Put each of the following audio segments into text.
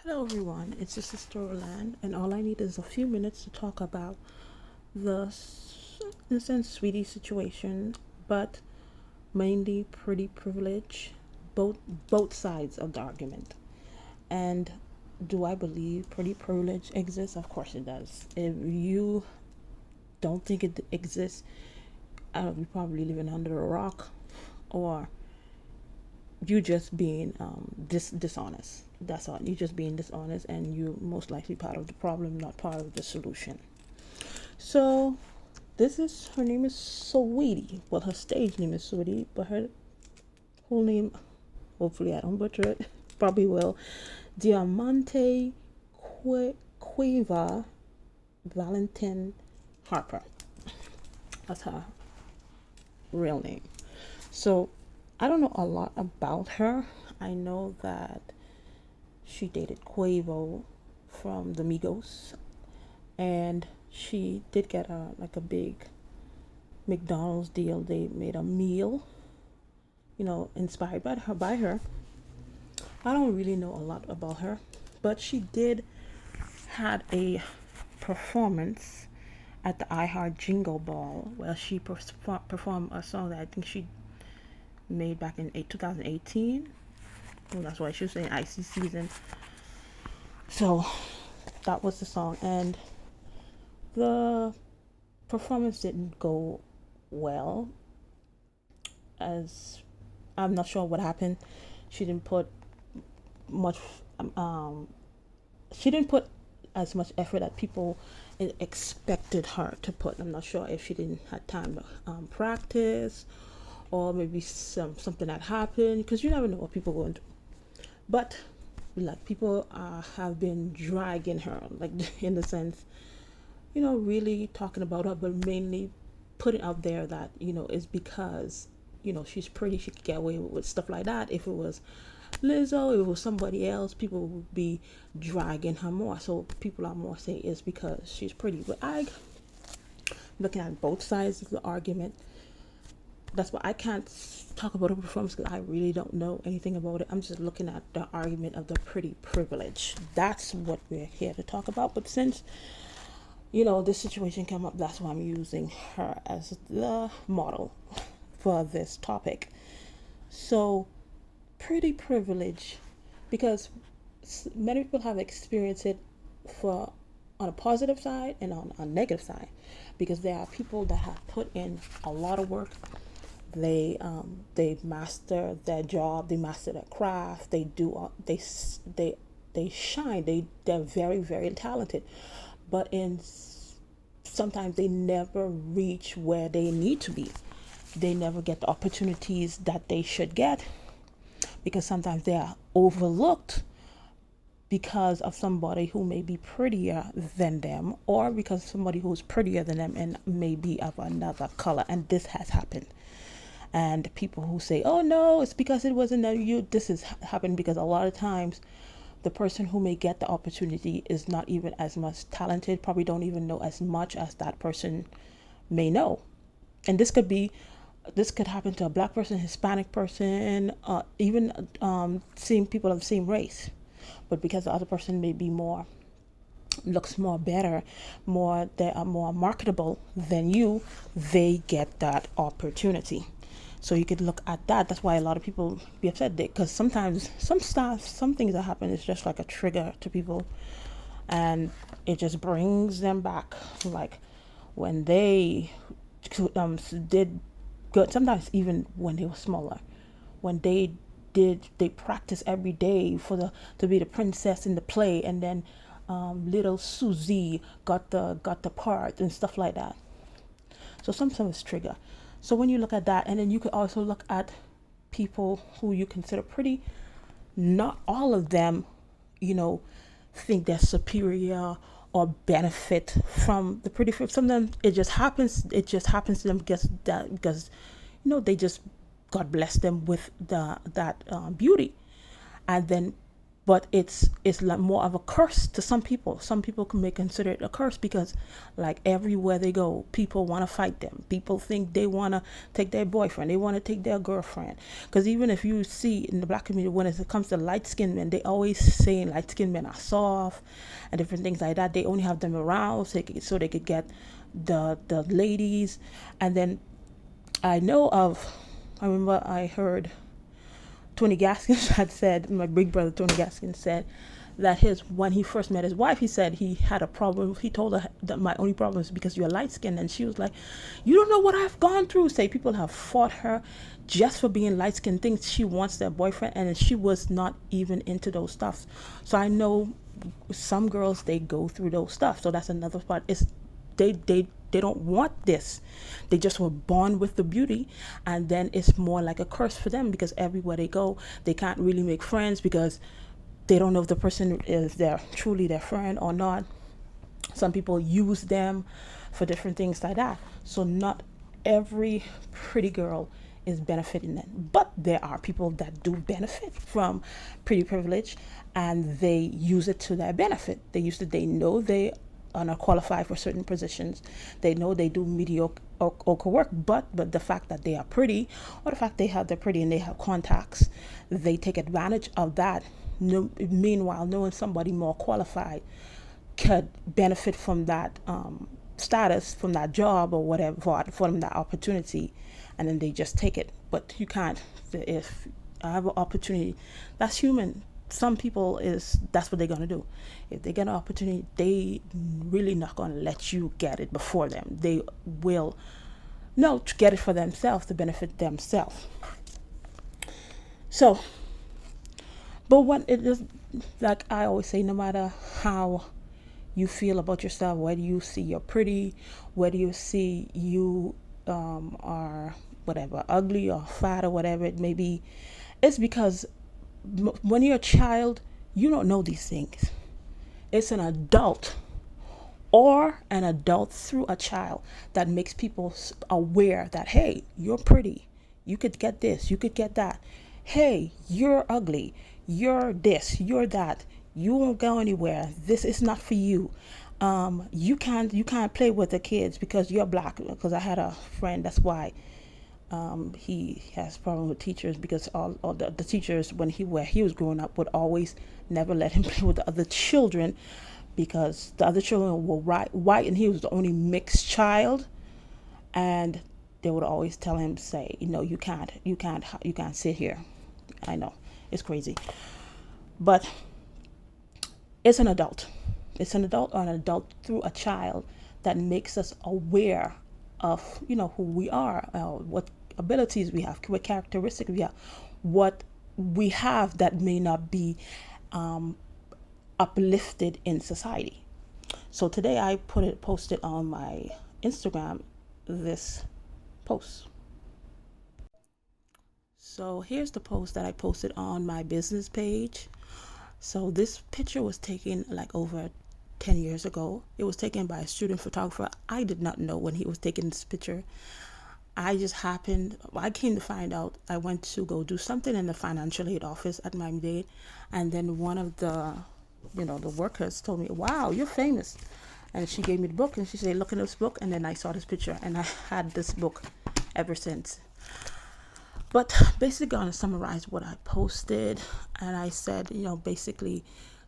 Hello everyone, it's your sister Roland, and all I need is a few minutes to talk about the, in a sense, sweetie situation, but mainly pretty privilege, both both sides of the argument. And do I believe pretty privilege exists? Of course it does. If you don't think it exists, I don't know, you're probably living under a rock, or you just being dishonest. That's all. You just being dishonest, and you most likely part of the problem, not part of the solution. So, this is her name is Saweetie. Well, her stage name is Saweetie, but her whole name, hopefully I don't butcher it, probably will. Diamante Cueva Valentin Harper. That's her real name. So, I don't know a lot about her. I know that she dated Quavo from the Migos, and she did get a big McDonald's deal. They made a meal, inspired by her. I don't really know a lot about her, but she did had a performance at the iHeart Jingle Ball where she performed a song that I think she made back in 2018. Well, that's why she was saying Icy Season. So that was the song, and the performance didn't go well. As I'm not sure what happened. She didn't put much. Um, she didn't put as much effort that people expected her to put. I'm not sure if she didn't have time to practice, or maybe something that happened, because you never know what people go into. But like people have been dragging her, like in the sense, really talking about her, but mainly putting out there that is because she's pretty, she could get away with stuff like that. If it was Lizzo, if it was somebody else, people would be dragging her more. So people are more saying it's because she's pretty. But I looking at both sides of the argument. That's why I can't talk about her performance, because I really don't know anything about it. I'm just looking at the argument of the pretty privilege. That's what we're here to talk about. But since this situation came up, that's why I'm using her as the model for this topic. So, pretty privilege, because many people have experienced it for on a positive side and on a negative side, because there are people that have put in a lot of work. They master their job, they master their craft, they shine, they're very, very talented, but in sometimes they never reach where they need to be. They never get the opportunities that they should get, because sometimes they are overlooked because of somebody who may be prettier than them, or because somebody who's prettier than them and may be of another color. And this has happened. And people who say, oh no, it's because it wasn't you, this has happened because a lot of times the person who may get the opportunity is not even as much talented, probably don't even know as much as that person may know. And this could happen to a black person, Hispanic person, even seeing people of the same race. But because the other person may be looks more better, they are more marketable than you, they get that opportunity. So you could look at that. That's why a lot of people be upset, because sometimes some things that happen is just like a trigger to people, and it just brings them back. Like when they did good, sometimes even when they were smaller, when they practice every day to be the princess in the play, and then little Susie got the part and stuff like that. So sometimes trigger. So when you look at that, and then you could also look at people who you consider pretty, not all of them, think they're superior or benefit from the pretty. Some of them, it just happens to them because they just, God bless them with that beauty. And then but it's like more of a curse to some people. Some people may consider it a curse because, like, everywhere they go, people want to fight them. People think they want to take their boyfriend, they want to take their girlfriend. Because even if you see in the black community, when it comes to light skinned men, they always say light skinned men are soft and different things like that. They only have them around so they could get the ladies. And then I know of, I remember I heard Tony Gaskins had said, my big brother Tony Gaskins said that when he first met his wife, he said he had a problem. He told her that my only problem is because you're light skinned, and she was like, "You don't know what I've gone through." Say people have fought her just for being light skinned, thinks she wants their boyfriend, and she was not even into those stuff. So I know some girls, they go through those stuff. So that's another part. Is they don't want this. They just were born with the beauty, and then it's more like a curse for them because everywhere they go, they can't really make friends because they don't know if the person is truly their friend or not. Some people use them for different things like that. So not every pretty girl is benefiting them, but there are people that do benefit from pretty privilege, and they use it to their benefit. They know they are not qualified for certain positions. They know they do mediocre work, but the fact that they are pretty, or the fact they're pretty and they have contacts, they take advantage of that. Meanwhile, knowing somebody more qualified could benefit from that status, from that job or whatever, for them that opportunity, and then they just take it. But you can't. If I have an opportunity, that's human. Some people that's what they're gonna do. If they get an opportunity, they really not gonna let you get it before them. They will get it for themselves, to benefit themselves. So, but what it is, like I always say, no matter how you feel about yourself, whether you see you're pretty, whether you see you are whatever, ugly or fat or whatever it may be, it's because when you're a child, you don't know these things. It's an adult, or an adult through a child, that makes people aware that, hey, you're pretty, you could get this, you could get that. Hey, you're ugly, you're this, you're that, you won't go anywhere, this is not for you. You can't play with the kids because you're black. Because I had a friend, that's why he has problem with teachers, because all the teachers, when he was growing up, would always never let him play with the other children, because the other children were white and he was the only mixed child, and they would always tell him, say, you can't sit here. I know, it's crazy, but it's an adult or an adult through a child that makes us aware of who we are, what abilities we have, what characteristics we have, what we have that may not be uplifted in society. So today I posted on my Instagram this post. So here's the post that I posted on my business page. So this picture was taken like over 10 years ago. It was taken by a student photographer. I did not know when he was taking this picture. I came to find out, I went to go do something in the financial aid office at Miami-Dade, and then one of the workers told me, "Wow, you're famous." And she gave me the book and she said, "Look in this book." And then I saw this picture and I had this book ever since. But basically, gonna summarize what I posted, and I said, basically,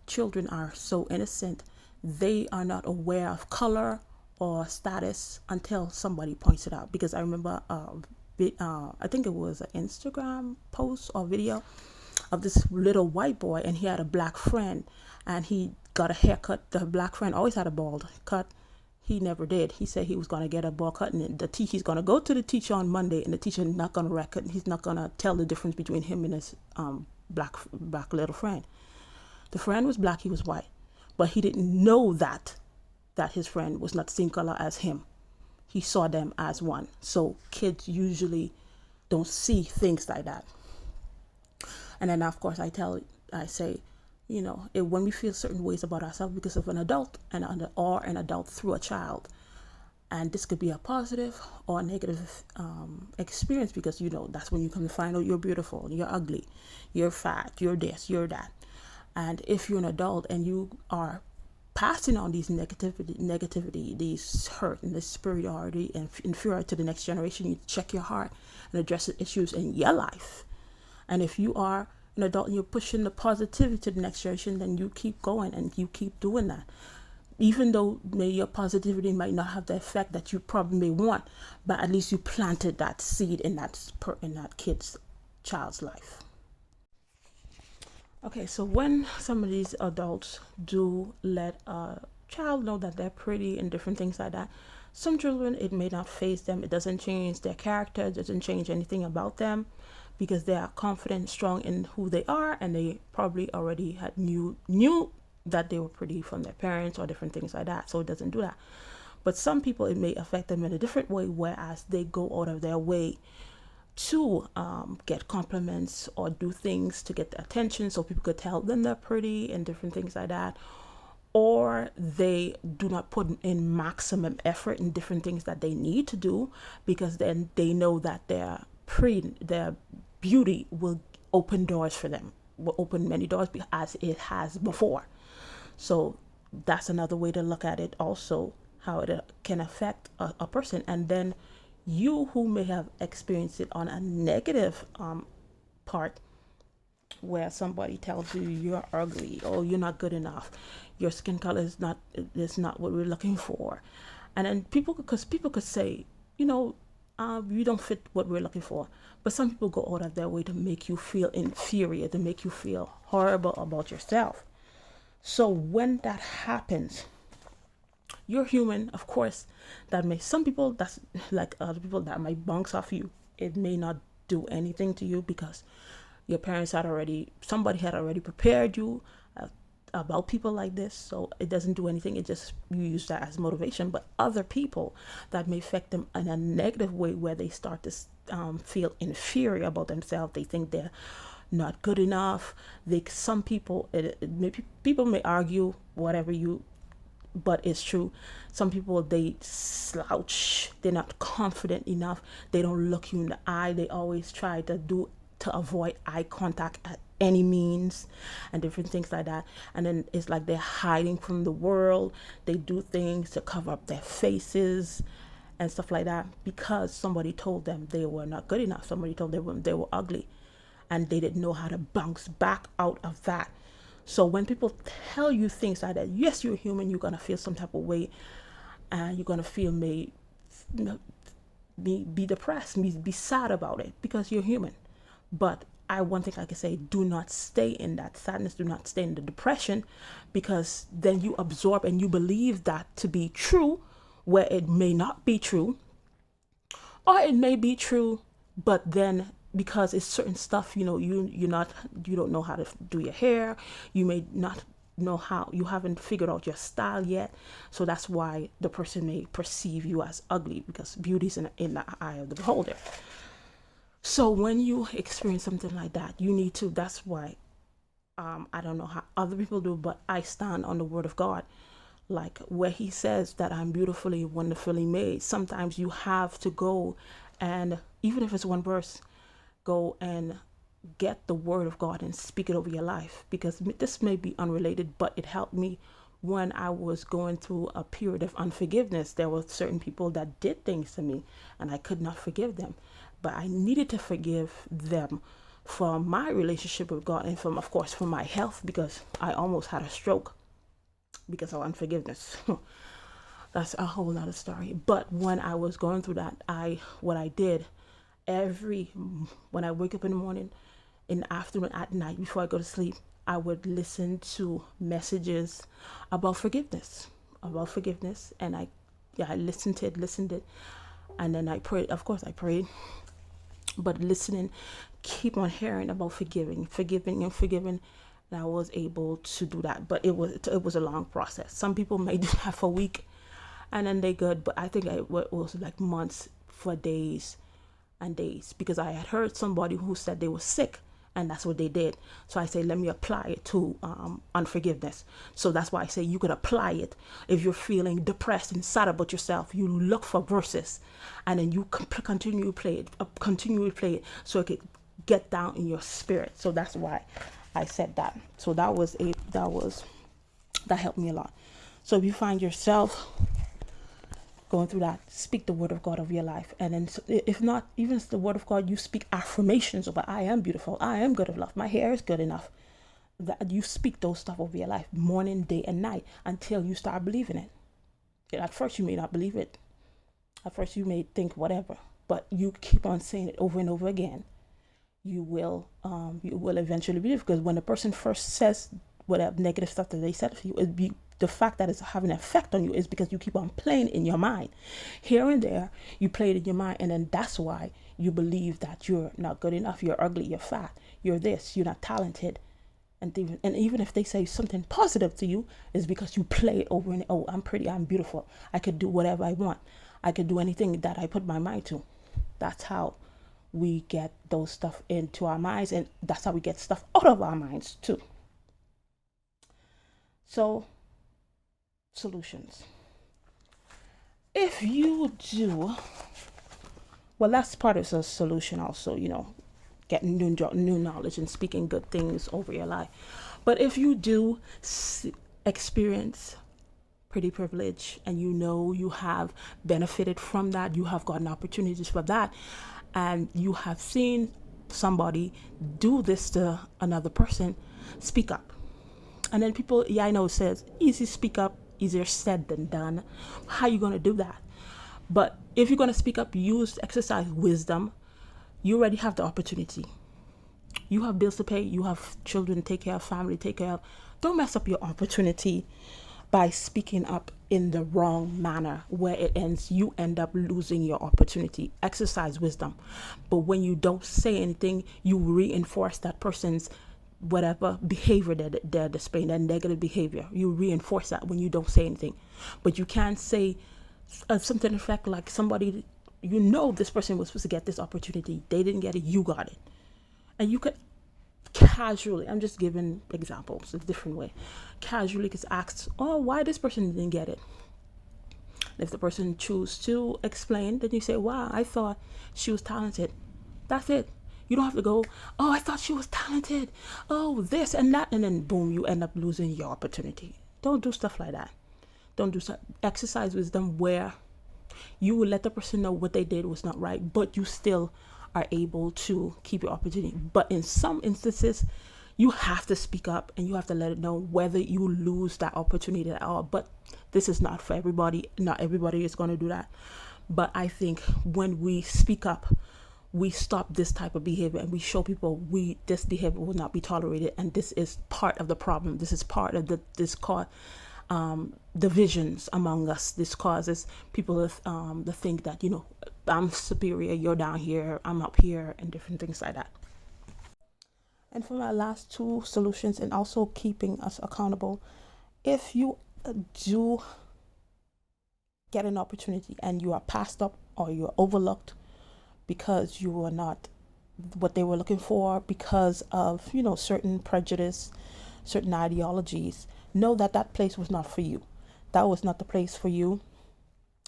children are so innocent. They are not aware of color or status until somebody points it out. Because I remember, I think it was an Instagram post or video of this little white boy, and he had a black friend, and he got a haircut. The black friend always had a bald cut. He never did. He said he was going to get a ball cut, and he's going to go to the teacher on Monday, and the teacher is not going to record. He's not going to tell the difference between him and his black little friend. The friend was black, he was white, but he didn't know that his friend was not the same color as him. He saw them as one. So kids usually don't see things like that. And then of course I say, when we feel certain ways about ourselves because of an adult or an adult through a child, and this could be a positive or a negative experience, because that's when you come to find out you're beautiful, you're ugly, you're fat, you're this, you're that. And if you're an adult and you are passing on these negativity, these hurt and this superiority and inferiority to the next generation, you check your heart and address the issues in your life. And if you are an adult and you're pushing the positivity to the next generation, then you keep going and you keep doing that. Even though maybe your positivity might not have the effect that you probably may want, but at least you planted that seed in that child's life. Okay, so when some of these adults do let a child know that they're pretty and different things like that, some children, it may not faze them. It doesn't change their character, it doesn't change anything about them, because they are confident, strong in who they are, and they probably already had knew that they were pretty from their parents or different things like that. So it doesn't do that. But some people, it may affect them in a different way, whereas they go out of their way to get compliments or do things to get the attention so people could tell them they're pretty and different things like that. Or they do not put in maximum effort in different things that they need to do, because then they know that their beauty will open doors for them, will open many doors as it has before. So that's another way to look at it also, how it can affect a person. And then you who may have experienced it on a negative part, where somebody tells you you're ugly or you're not good enough, your skin color is not what we're looking for. And then people could say, you don't fit what we're looking for. But some people go out of their way to make you feel inferior, to make you feel horrible about yourself. So when that happens, you're human, of course. Some people, that's like other people, that might bounce off you. It may not do anything to you because your parents somebody had already prepared you about people like this. So it doesn't do anything. It just, you use that as motivation. But other people, that may affect them in a negative way, where they start to feel inferior about themselves. They think they're not good enough. Some people, people may argue whatever but it's true. Some people, they slouch. They're not confident enough. They don't look you in the eye. They always try to avoid eye contact at any means and different things like that. And then it's like they're hiding from the world. They do things to cover up their faces and stuff like that, because somebody told them they were not good enough. Somebody told them they were ugly, and they didn't know how to bounce back out of that. So when people tell you things like that, yes, you're human, you're going to feel some type of way, and you're going to feel be depressed, be sad about it, because you're human. But one thing I can say, do not stay in that sadness, do not stay in the depression, because then you absorb and you believe that to be true, where it may not be true, or it may be true, but then because it's certain stuff, you don't know how to do your hair, you may not know how, you haven't figured out your style yet, so that's why the person may perceive you as ugly, because beauty's in the eye of the beholder. So when you experience something like that, you need to, that's why I don't know how other people do, but I stand on the word of God, like where he says that I'm beautifully, wonderfully made. Sometimes you have to go, and even if it's one verse, go and get the word of God and speak it over your life, because this may be unrelated, but it helped me when I was going through a period of unforgiveness. There were certain people that did things to me and I could not forgive them, but I needed to forgive them for my relationship with God, and of course for my health, because I almost had a stroke because of unforgiveness. That's a whole other story. But when I was going through that, what I did, when I wake up in the morning, in the afternoon, at night, before I go to sleep, I would listen to messages about forgiveness, and I listened to it, and then I prayed. Of course, I prayed, but listening, keep on hearing about forgiving, and I was able to do that. But it was a long process. Some people may do that for a week, and then they good, but I think it was like months, for days and days, because I had heard somebody who said they were sick, and that's what they did. So I say, let me apply it to unforgiveness. So that's why I say you could apply it. If you're feeling depressed and sad about yourself, you look for verses, and then you continue to play it, so it can get down in your spirit. So that's why I said that. So that helped me a lot. So if you find yourself going through that, speak the word of God of your life. And then if not, even if the word of God, you speak affirmations about, I am beautiful, I am good enough, my hair is good enough. That you speak those stuff over your life morning, day, and night until you start believing it. At first you may not believe it. At first you may think whatever, but you keep on saying it over and over again. You will eventually believe it, because when the person first says whatever negative stuff that they said to you, the fact that it's having an effect on you is because you keep on playing in your mind. Here and there, you play it in your mind, and then that's why you believe that you're not good enough, you're ugly, you're fat, you're this, you're not talented. And even if they say something positive to you, is because you play it over and oh, I'm pretty, I'm beautiful, I could do whatever I want, I could do anything that I put my mind to. That's how we get those stuff into our minds, and that's how we get stuff out of our minds too. So, solutions. If you do, well, that's part of the solution also, getting new knowledge and speaking good things over your life. But if you do experience pretty privilege, and you have benefited from that, you have gotten opportunities for that, and you have seen somebody do this to another person, speak up. And then people, I know it says easy speak up, easier said than done. How are you going to do that? But if you're going to speak up, exercise wisdom. You already have the opportunity. You have bills to pay. You have children to take care of, family to take care of. Don't mess up your opportunity by speaking up in the wrong manner, where it ends, you end up losing your opportunity. Exercise wisdom. But when you don't say anything, you reinforce that person's whatever behavior that they're displaying, that negative behavior. You reinforce that when you don't say anything. But you can't say something in effect like somebody, this person was supposed to get this opportunity, they didn't get it, you got it. And you could casually, I'm just giving examples a different way, casually gets asked, oh, why this person didn't get it. And if the person chooses to explain, then you say, wow, I thought she was talented. That's it. You don't have to go, oh, I thought she was talented, oh, this and that, and then boom, you end up losing your opportunity. Don't do stuff like that. Don't do stuff. Exercise wisdom where you will let the person know what they did was not right, but you still are able to keep your opportunity. But in some instances, you have to speak up and you have to let it know, whether you lose that opportunity at all. But this is not for everybody. Not everybody is going to do that. But I think when we speak up, we stop this type of behavior, and we show people this behavior will not be tolerated, and this is part of the problem. This is part of this cause divisions among us. This causes people to think that I'm superior, you're down here, I'm up here, and different things like that. And for my last two solutions, and also keeping us accountable, if you do get an opportunity and you are passed up or you're overlooked because you were not what they were looking for, because of certain prejudice, certain ideologies, know that place was not for you. That was not the place for you.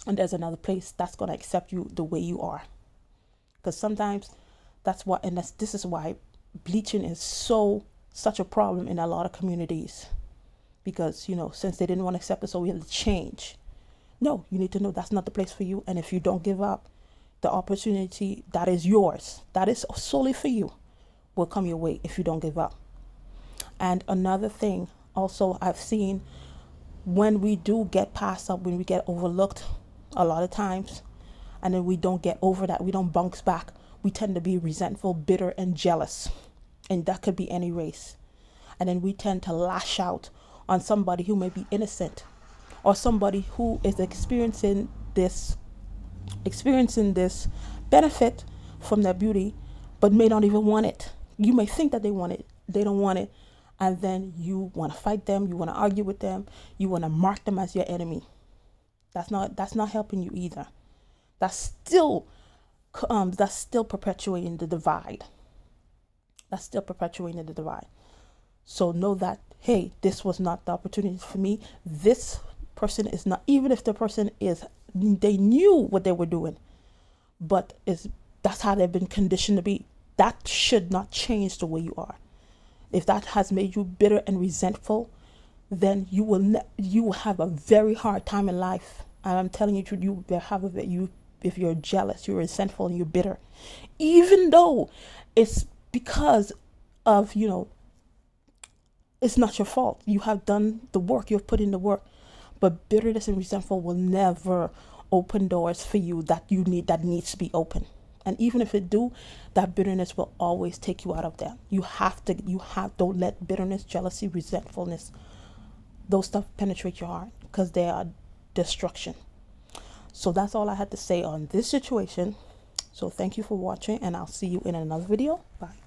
And there's another place that's going to accept you the way you are. Because sometimes this is why bleaching is such a problem in a lot of communities. Because, since they didn't want to accept it, so we had to change. No, you need to know that's not the place for you. And if you don't give up, the opportunity that is yours, that is solely for you, will come your way if you don't give up. And another thing also I've seen, when we do get passed up, when we get overlooked a lot of times, and then we don't get over that, we don't bounce back, we tend to be resentful, bitter, and jealous. And that could be any race. And then we tend to lash out on somebody who may be innocent, or somebody who is experiencing this benefit from their beauty, but may not even want it. You may think that they want it, they don't want it, and then you want to fight them, you want to argue with them, you want to mark them as your enemy. That's not helping you either. That's still perpetuating the divide. So know that, hey, this was not the opportunity for me. This person is not, even if the person they knew what they were doing, but that's how they've been conditioned to be. That should not change the way you are. if that has made you bitter and resentful, then you will have a very hard time in life. And I'm telling you, you will have you if you're jealous, you're resentful, and you're bitter, even though it's because of, it's not your fault. You have done the work. You've put in the work. But bitterness and resentful will never open doors for you that needs to be open. And even if it do, that bitterness will always take you out of that. Don't let bitterness, jealousy, resentfulness, those stuff penetrate your heart, because they are destruction. So that's all I had to say on this situation. So thank you for watching, and I'll see you in another video. Bye.